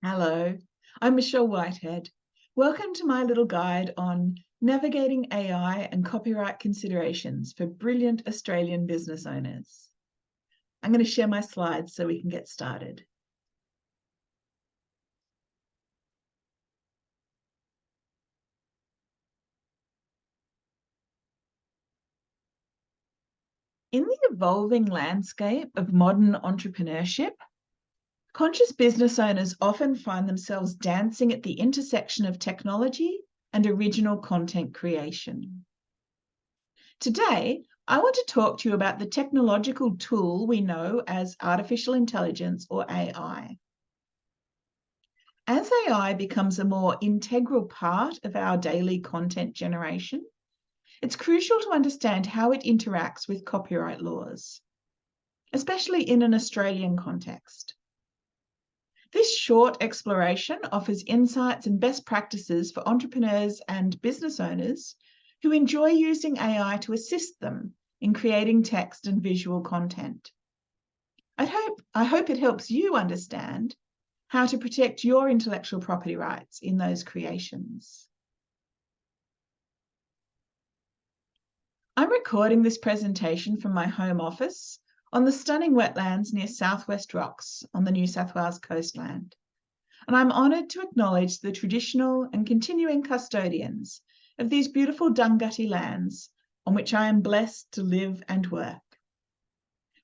Hello, I'm Michelle Whitehead. Welcome to my little guide on navigating AI and copyright considerations for brilliant Australian business owners. I'm going to share my slides so we can get started. In the evolving landscape of modern entrepreneurship, conscious business owners often find themselves dancing at the intersection of technology and original content creation. Today, I want to talk to you about the technological tool we know as artificial intelligence or AI. As AI becomes a more integral part of our daily content generation, it's crucial to understand how it interacts with copyright laws, especially in an Australian context. This short exploration offers insights and best practices for entrepreneurs and business owners who enjoy using AI to assist them in creating text and visual content. I hope it helps you understand how to protect your intellectual property rights in those creations. I'm recording this presentation from my home office on the stunning wetlands near Southwest Rocks on the New South Wales coastland. And I'm honoured to acknowledge the traditional and continuing custodians of these beautiful Dunghutti lands on which I am blessed to live and work.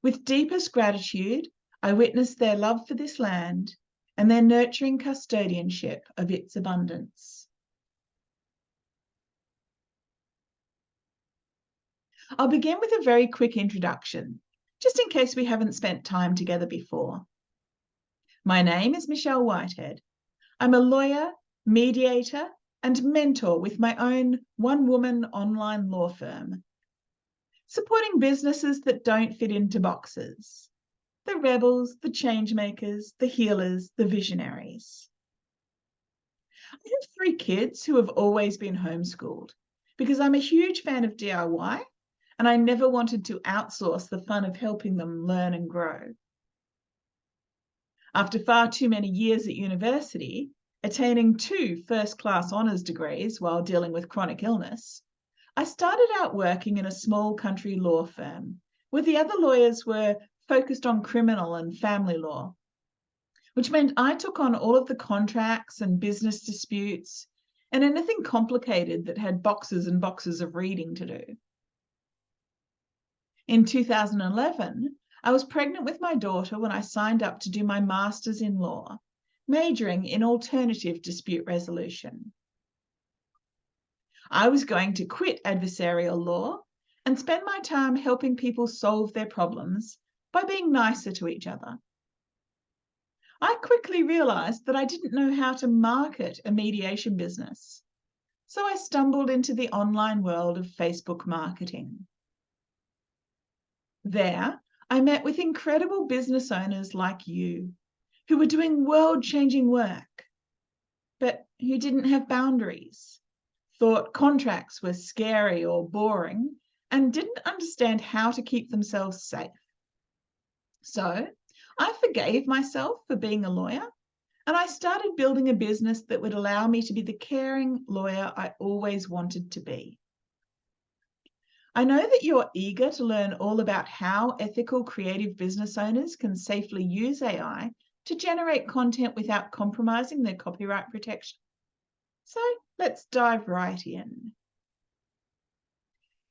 With deepest gratitude, I witness their love for this land and their nurturing custodianship of its abundance. I'll begin with a very quick introduction, just in case we haven't spent time together before. My name is Michelle Whitehead. I'm a lawyer, mediator, and mentor with my own one-woman online law firm, supporting businesses that don't fit into boxes. The rebels, the change makers, the healers, the visionaries. I have 3 kids who have always been homeschooled because I'm a huge fan of DIY and I never wanted to outsource the fun of helping them learn and grow. After far too many years at university, attaining 2 first-class honours degrees while dealing with chronic illness, I started out working in a small country law firm where the other lawyers were focused on criminal and family law, which meant I took on all of the contracts and business disputes and anything complicated that had boxes and boxes of reading to do. In 2011, I was pregnant with my daughter when I signed up to do my master's in law, majoring in alternative dispute resolution. I was going to quit adversarial law and spend my time helping people solve their problems by being nicer to each other. I quickly realised that I didn't know how to market a mediation business, so I stumbled into the online world of Facebook marketing. There, I met with incredible business owners like you, who were doing world-changing work, but who didn't have boundaries, thought contracts were scary or boring, and didn't understand how to keep themselves safe. So I forgave myself for being a lawyer, and I started building a business that would allow me to be the caring lawyer I always wanted to be. I know that you're eager to learn all about how ethical creative business owners can safely use AI to generate content without compromising their copyright protection. So let's dive right in.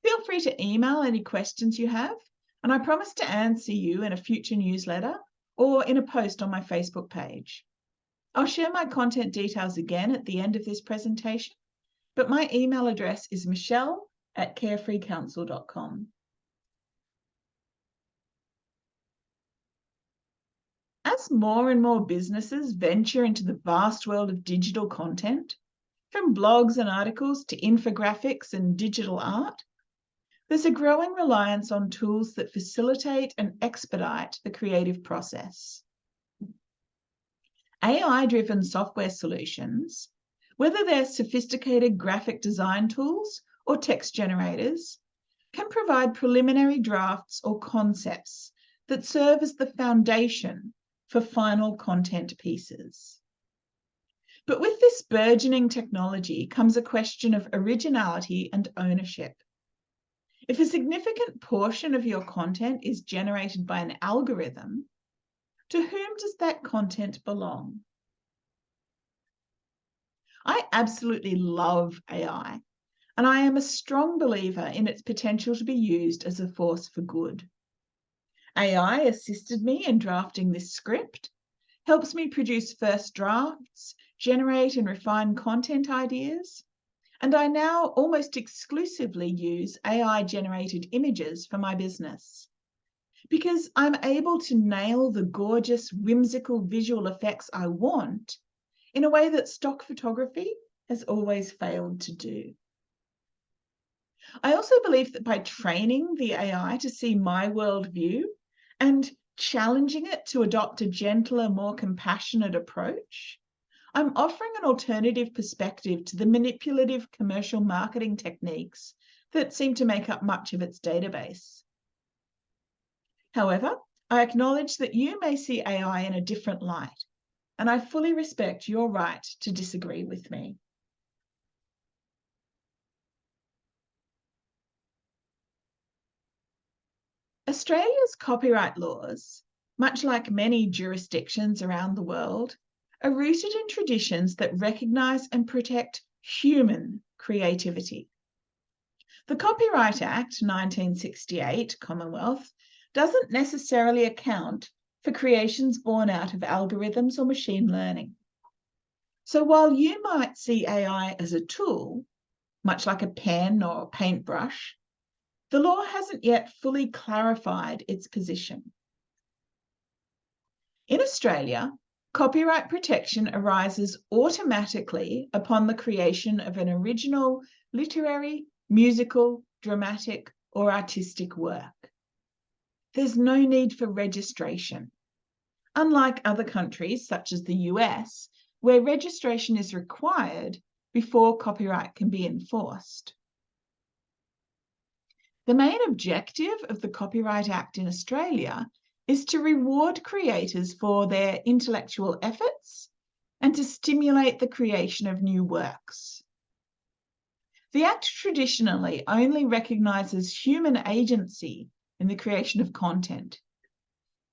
Feel free to email any questions you have, and I promise to answer you in a future newsletter or in a post on my Facebook page. I'll share my contact details again at the end of this presentation, but my email address is michelle@carefreecounsel.com. As more and more businesses venture into the vast world of digital content, from blogs and articles to infographics and digital art, there's a growing reliance on tools that facilitate and expedite the creative process. AI-driven software solutions, whether they're sophisticated graphic design tools or text generators, can provide preliminary drafts or concepts that serve as the foundation for final content pieces. But with this burgeoning technology comes a question of originality and ownership. If a significant portion of your content is generated by an algorithm, to whom does that content belong? I absolutely love AI, and I am a strong believer in its potential to be used as a force for good. AI assisted me in drafting this script, helps me produce first drafts, generate and refine content ideas, and I now almost exclusively use AI-generated images for my business because I'm able to nail the gorgeous, whimsical visual effects I want in a way that stock photography has always failed to do. I also believe that by training the AI to see my worldview and challenging it to adopt a gentler, more compassionate approach, I'm offering an alternative perspective to the manipulative commercial marketing techniques that seem to make up much of its database. However, I acknowledge that you may see AI in a different light, and I fully respect your right to disagree with me. Australia's copyright laws, much like many jurisdictions around the world, are rooted in traditions that recognise and protect human creativity. The Copyright Act 1968, Commonwealth, doesn't necessarily account for creations born out of algorithms or machine learning. So while you might see AI as a tool, much like a pen or a paintbrush, the law hasn't yet fully clarified its position. In Australia, copyright protection arises automatically upon the creation of an original literary, musical, dramatic, or artistic work. There's no need for registration, unlike other countries such as the US, where registration is required before copyright can be enforced. The main objective of the Copyright Act in Australia is to reward creators for their intellectual efforts and to stimulate the creation of new works. The Act traditionally only recognises human agency in the creation of content,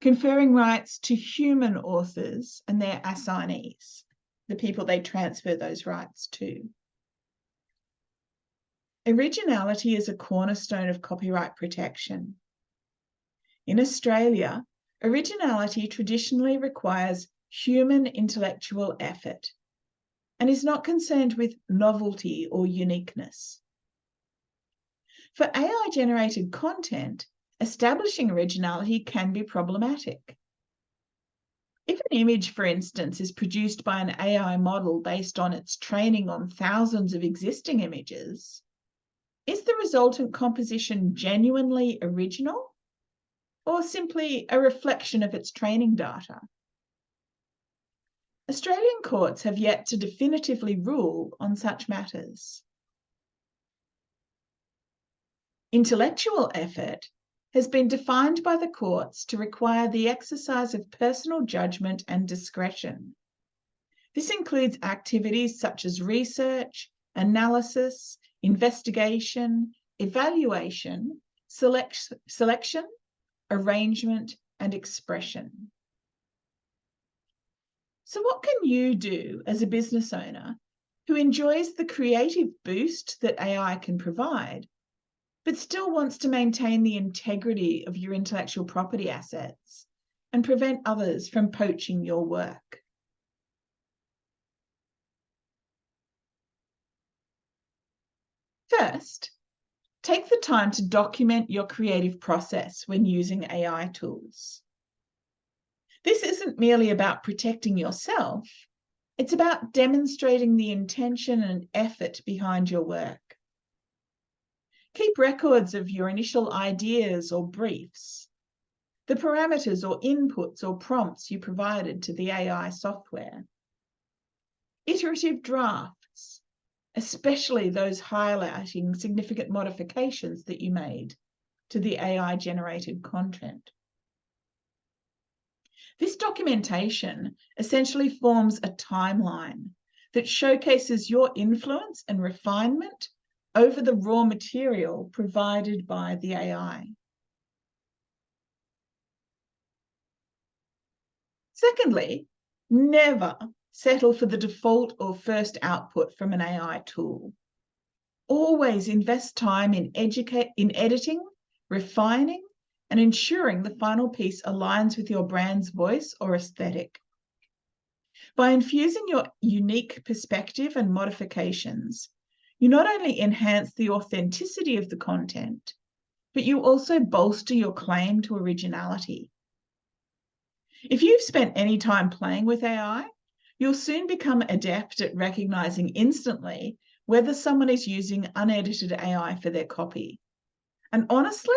conferring rights to human authors and their assignees, the people they transfer those rights to. Originality is a cornerstone of copyright protection. In Australia, originality traditionally requires human intellectual effort and is not concerned with novelty or uniqueness. For AI-generated content, establishing originality can be problematic. If an image, for instance, is produced by an AI model based on its training on thousands of existing images, is the resultant composition genuinely original or simply a reflection of its training data? Australian courts have yet to definitively rule on such matters. Intellectual effort has been defined by the courts to require the exercise of personal judgment and discretion. This includes activities such as research, analysis, investigation, evaluation, selection, arrangement, and expression. So what can you do as a business owner who enjoys the creative boost that AI can provide, but still wants to maintain the integrity of your intellectual property assets and prevent others from poaching your work? First, take the time to document your creative process when using AI tools. This isn't merely about protecting yourself, it's about demonstrating the intention and effort behind your work. Keep records of your initial ideas or briefs, the parameters or inputs or prompts you provided to the AI software, iterative drafts, especially those highlighting significant modifications that you made to the AI-generated content. This documentation essentially forms a timeline that showcases your influence and refinement over the raw material provided by the AI. Secondly, never settle for the default or first output from an AI tool. Always invest time in editing, refining, and ensuring the final piece aligns with your brand's voice or aesthetic. By infusing your unique perspective and modifications, you not only enhance the authenticity of the content, but you also bolster your claim to originality. If you've spent any time playing with AI, you'll soon become adept at recognizing instantly whether someone is using unedited AI for their copy. And honestly,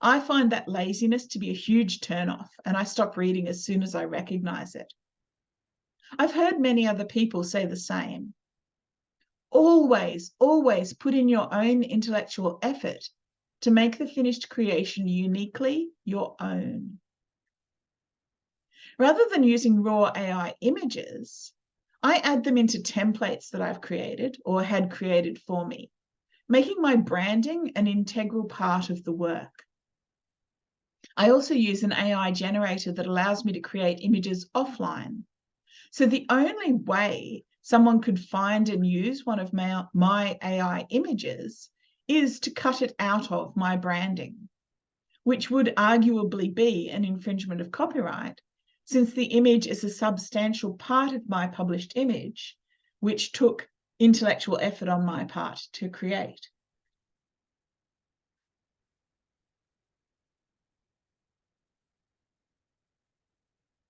I find that laziness to be a huge turnoff, and I stop reading as soon as I recognize it. I've heard many other people say the same. Always put in your own intellectual effort to make the finished creation uniquely your own. Rather than using raw AI images, I add them into templates that I've created or had created for me, making my branding an integral part of the work. I also use an AI generator that allows me to create images offline. So the only way someone could find and use one of my AI images is to cut it out of my branding, which would arguably be an infringement of copyright, since the image is a substantial part of my published image, which took intellectual effort on my part to create.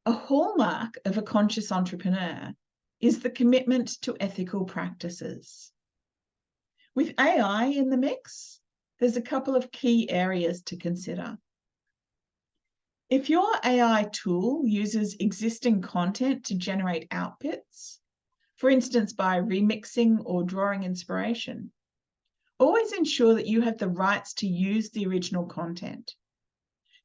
A hallmark of a conscious entrepreneur is the commitment to ethical practices. With AI in the mix, there's a couple of key areas to consider. If your AI tool uses existing content to generate outputs, for instance, by remixing or drawing inspiration, always ensure that you have the rights to use the original content.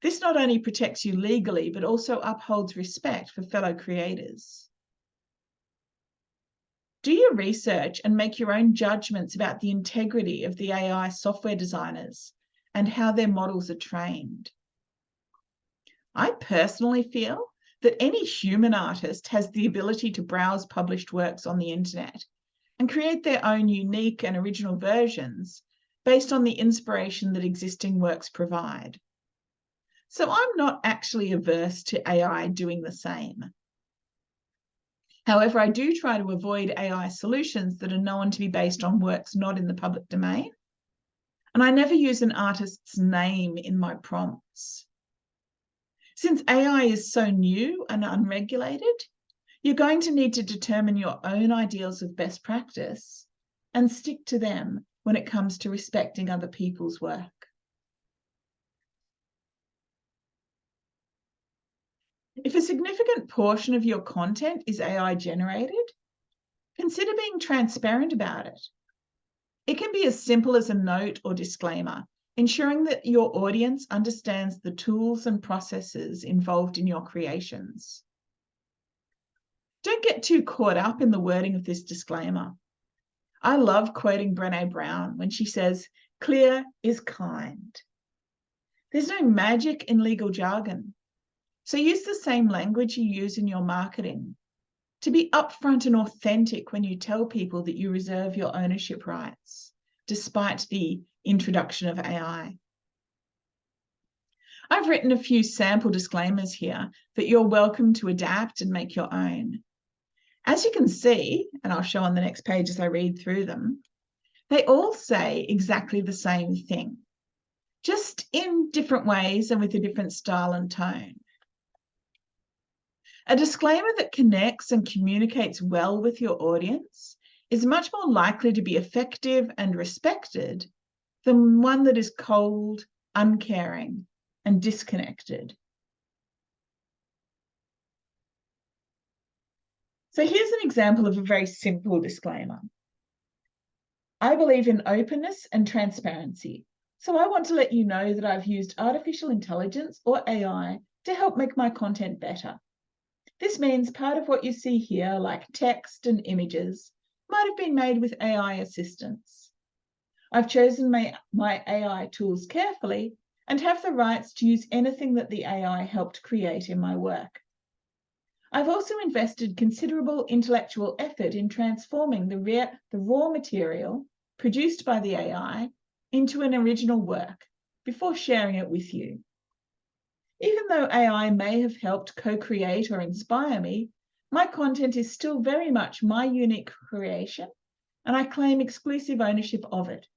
This not only protects you legally, but also upholds respect for fellow creators. Do your research and make your own judgments about the integrity of the AI software designers and how their models are trained. I personally feel that any human artist has the ability to browse published works on the internet and create their own unique and original versions based on the inspiration that existing works provide. So I'm not actually averse to AI doing the same. However, I do try to avoid AI solutions that are known to be based on works not in the public domain, and I never use an artist's name in my prompts. Since AI is so new and unregulated, you're going to need to determine your own ideals of best practice and stick to them when it comes to respecting other people's work. If a significant portion of your content is AI generated, consider being transparent about it. It can be as simple as a note or disclaimer, ensuring that your audience understands the tools and processes involved in your creations. Don't get too caught up in the wording of this disclaimer. I love quoting Brené Brown when she says, "Clear is kind." There's no magic in legal jargon, so use the same language you use in your marketing to be upfront and authentic when you tell people that you reserve your ownership rights, despite the introduction of AI. I've written a few sample disclaimers here that you're welcome to adapt and make your own. As you can see, and I'll show on the next page as I read through them, they all say exactly the same thing, just in different ways and with a different style and tone. A disclaimer that connects and communicates well with your audience is much more likely to be effective and respected than one that is cold, uncaring, and disconnected. So here's an example of a very simple disclaimer. I believe in openness and transparency, so I want to let you know that I've used artificial intelligence or AI to help make my content better. This means part of what you see here, like text and images, might have been made with AI assistance. I've chosen my AI tools carefully and have the rights to use anything that the AI helped create in my work. I've also invested considerable intellectual effort in transforming the raw material produced by the AI into an original work before sharing it with you. Even though AI may have helped co-create or inspire me, my content is still very much my unique creation, and I claim exclusive ownership of it.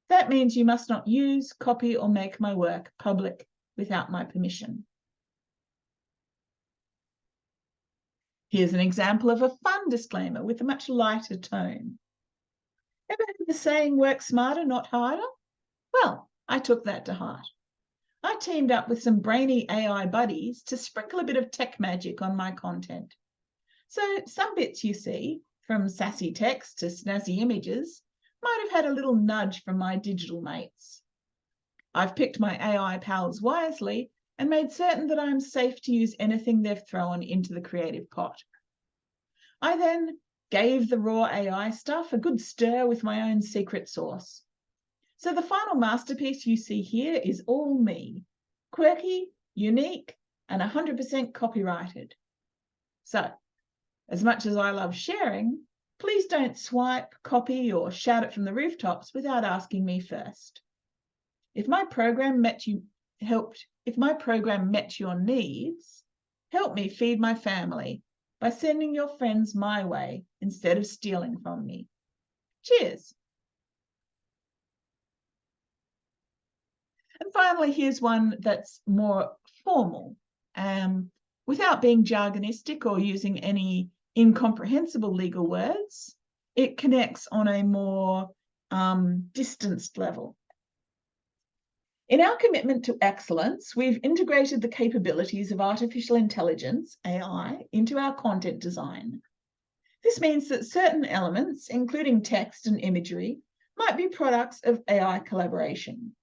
That means you must not use, copy, or make my work public without my permission. Here's an example of a fun disclaimer with a much lighter tone. Ever heard the saying, work smarter, not harder? Well, I took that to heart. I teamed up with some brainy AI buddies to sprinkle a bit of tech magic on my content. So some bits you see, from sassy text to snazzy images, might have had a little nudge from my digital mates. I've picked my AI pals wisely and made certain that I'm safe to use anything they've thrown into the creative pot. I then gave the raw AI stuff a good stir with my own secret sauce. So the final masterpiece you see here is all me, quirky, unique, and 100% copyrighted. So, as much as I love sharing, please don't swipe, copy, or shout it from the rooftops without asking me first. If my program met your needs, help me feed my family by sending your friends my way instead of stealing from me. Cheers. And finally, here's one that's more formal. Without being jargonistic or using any incomprehensible legal words, it connects on a more distanced level. In our commitment to excellence, we've integrated the capabilities of artificial intelligence, AI, into our content design. This means that certain elements, including text and imagery, might be products of AI collaboration.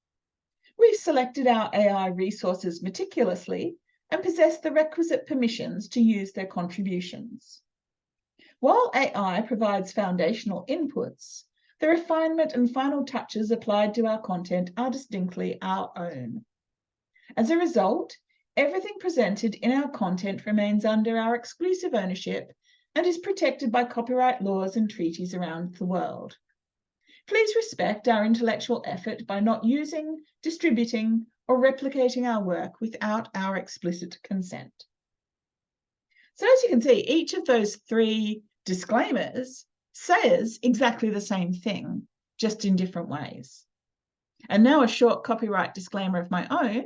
We've selected our AI resources meticulously and possess the requisite permissions to use their contributions. While AI provides foundational inputs, the refinement and final touches applied to our content are distinctly our own. As a result, everything presented in our content remains under our exclusive ownership and is protected by copyright laws and treaties around the world. Please respect our intellectual effort by not using, distributing, or replicating our work without our explicit consent. So as you can see, each of those 3 disclaimers says exactly the same thing, just in different ways. And now a short copyright disclaimer of my own.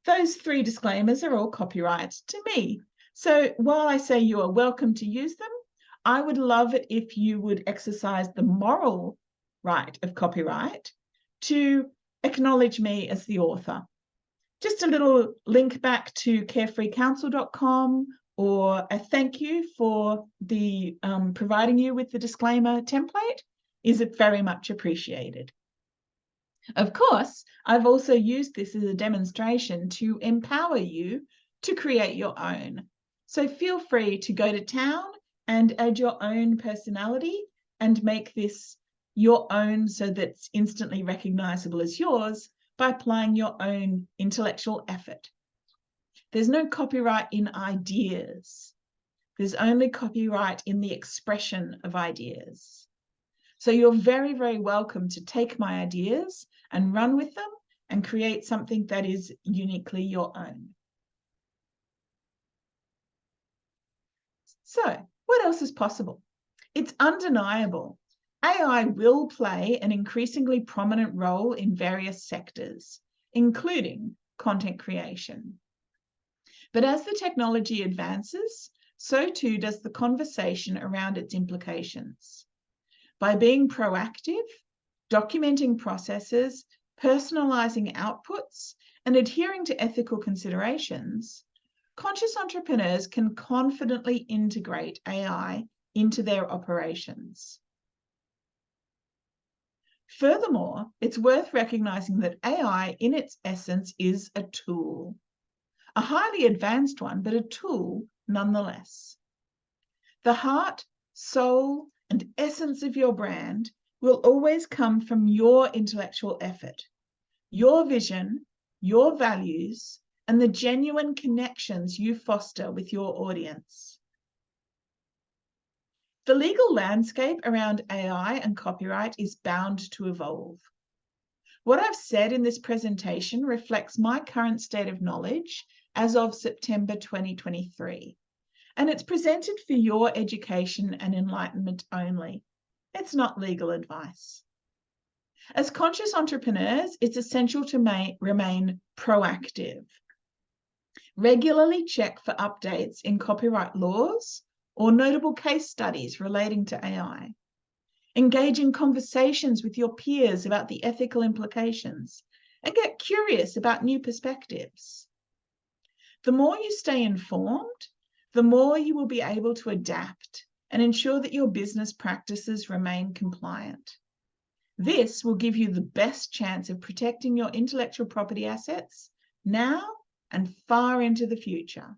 Those 3 disclaimers are all copyright to me. So while I say you are welcome to use them, I would love it if you would exercise the moral right of copyright to acknowledge me as the author. Just a little link back to carefreecounsel.com or a thank you for the providing you with the disclaimer template is very much appreciated. Of course, I've also used this as a demonstration to empower you to create your own. So feel free to go to town and add your own personality and make this your own so that it's instantly recognizable as yours by applying your own intellectual effort. There's no copyright in ideas. There's only copyright in the expression of ideas. So you're very, very welcome to take my ideas and run with them and create something that is uniquely your own. So what else is possible? It's undeniable. AI will play an increasingly prominent role in various sectors, including content creation. But as the technology advances, so too does the conversation around its implications. By being proactive, documenting processes, personalizing outputs, and adhering to ethical considerations, conscious entrepreneurs can confidently integrate AI into their operations. Furthermore, it's worth recognizing that AI in its essence is a tool, a highly advanced one, but a tool, nonetheless. The heart, soul, and essence of your brand will always come from your intellectual effort, your vision, your values, and the genuine connections you foster with your audience. The legal landscape around AI and copyright is bound to evolve. What I've said in this presentation reflects my current state of knowledge as of September 2023, and it's presented for your education and enlightenment only. It's not legal advice. As conscious entrepreneurs, it's essential to remain proactive. Regularly check for updates in copyright laws or notable case studies relating to AI. Engage in conversations with your peers about the ethical implications and get curious about new perspectives. The more you stay informed, the more you will be able to adapt and ensure that your business practices remain compliant. This will give you the best chance of protecting your intellectual property assets now and far into the future.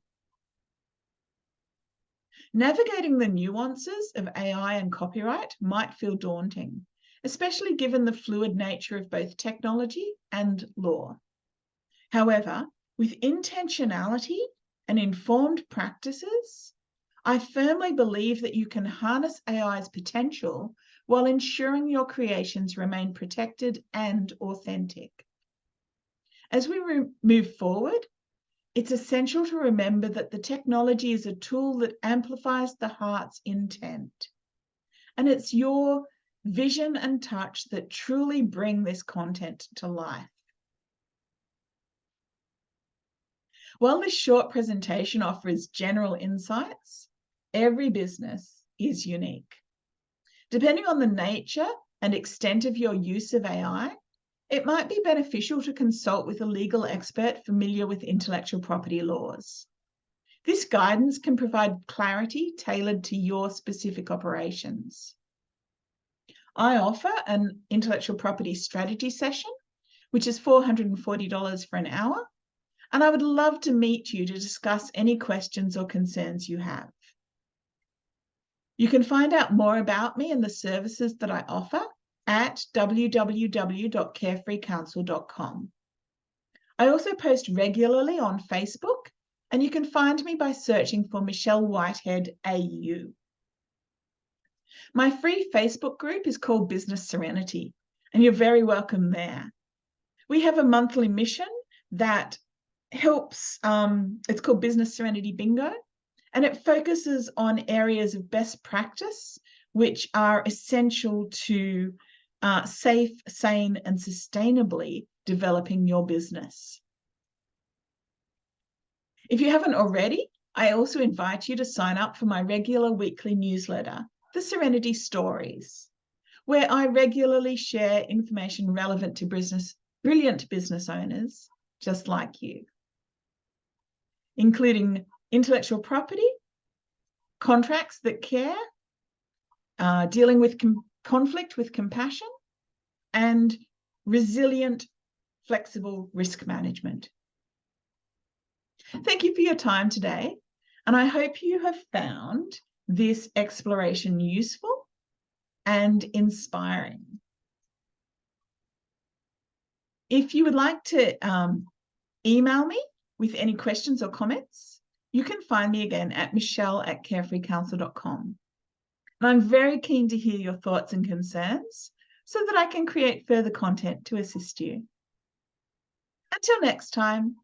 Navigating the nuances of AI and copyright might feel daunting, especially given the fluid nature of both technology and law. However, with intentionality and informed practices, I firmly believe that you can harness AI's potential while ensuring your creations remain protected and authentic. As we move forward, it's essential to remember that the technology is a tool that amplifies the heart's intent. And it's your vision and touch that truly bring this content to life. While this short presentation offers general insights, every business is unique. Depending on the nature and extent of your use of AI, it might be beneficial to consult with a legal expert familiar with intellectual property laws. This guidance can provide clarity tailored to your specific operations. I offer an intellectual property strategy session, which is $440 for an hour, and I would love to meet you to discuss any questions or concerns you have. You can find out more about me and the services that I offer at www.carefreecounsel.com. I also post regularly on Facebook, and you can find me by searching for Michelle Whitehead AU. My free Facebook group is called Business Serenity, and you're very welcome there. We have a monthly mission that helps, it's called Business Serenity Bingo, and it focuses on areas of best practice which are essential to safe, sane, and sustainably developing your business. If you haven't already, I also invite you to sign up for my regular weekly newsletter, The Serenity Stories, where I regularly share information relevant to brilliant business owners just like you, including intellectual property, contracts that care, dealing with conflict with compassion, and resilient, flexible risk management. Thank you for your time today, and I hope you have found this exploration useful and inspiring. If you would like to email me with any questions or comments, you can find me again at michelle@carefreecounsel.com. And I'm very keen to hear your thoughts and concerns so that I can create further content to assist you. Until next time.